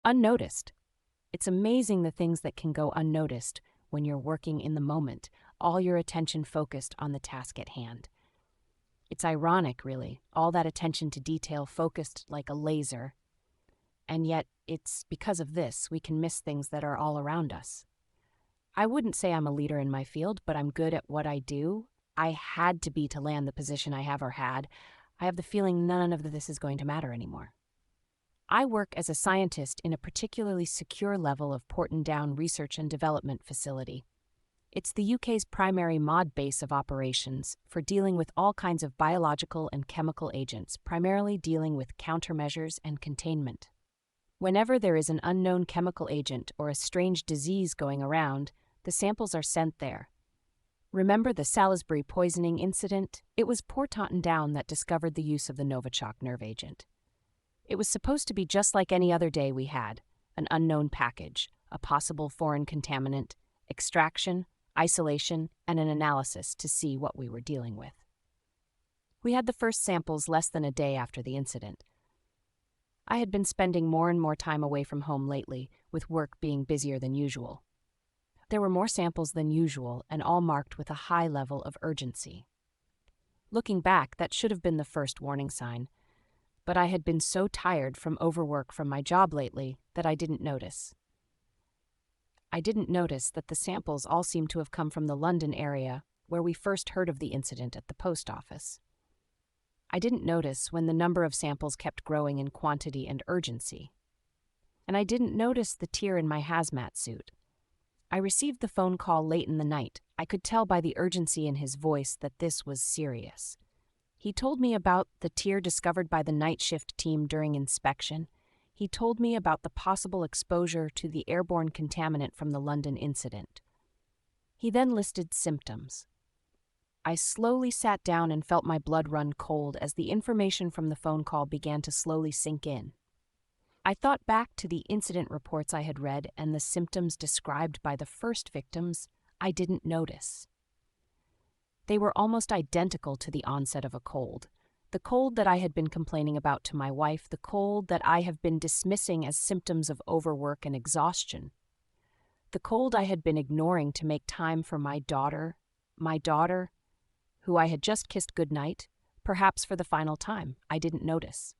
Unnoticed. It's amazing the things that can go unnoticed when you're working in the moment, all your attention focused on the task at hand. It's ironic, really, all that attention to detail focused like a laser. And yet, it's because of this we can miss things that are all around us. I wouldn't say I'm a leader in my field, but I'm good at what I do. I had to be to land the position I have or had. I have the feeling none of this is going to matter anymore. I work as a scientist in a particularly secure level of Porton Down Research and Development Facility. It's the UK's primary mod base of operations for dealing with all kinds of biological and chemical agents, primarily dealing with countermeasures and containment. Whenever there is an unknown chemical agent or a strange disease going around, the samples are sent there. Remember the Salisbury poisoning incident? It was Porton Down that discovered the use of the Novichok nerve agent. It was supposed to be just like any other day we had, an unknown package, a possible foreign contaminant, extraction, isolation, and an analysis to see what we were dealing with. We had the first samples less than a day after the incident. I had been spending more and more time away from home lately, with work being busier than usual. There were more samples than usual, and all marked with a high level of urgency. Looking back, that should have been the first warning sign, but I had been so tired from overwork from my job lately that I didn't notice. I didn't notice that the samples all seemed to have come from the London area, where we first heard of the incident at the post office. I didn't notice when the number of samples kept growing in quantity and urgency. And I didn't notice the tear in my hazmat suit. I received the phone call late in the night. I could tell by the urgency in his voice that this was serious. He told me about the tear discovered by the night shift team during inspection. He told me about the possible exposure to the airborne contaminant from the London incident. He then listed symptoms. I slowly sat down and felt my blood run cold as the information from the phone call began to slowly sink in. I thought back to the incident reports I had read and the symptoms described by the first victims I didn't notice. They were almost identical to the onset of a cold. The cold that I had been complaining about to my wife, the cold that I have been dismissing as symptoms of overwork and exhaustion. The cold I had been ignoring to make time for my daughter, who I had just kissed goodnight, perhaps for the final time. I didn't notice.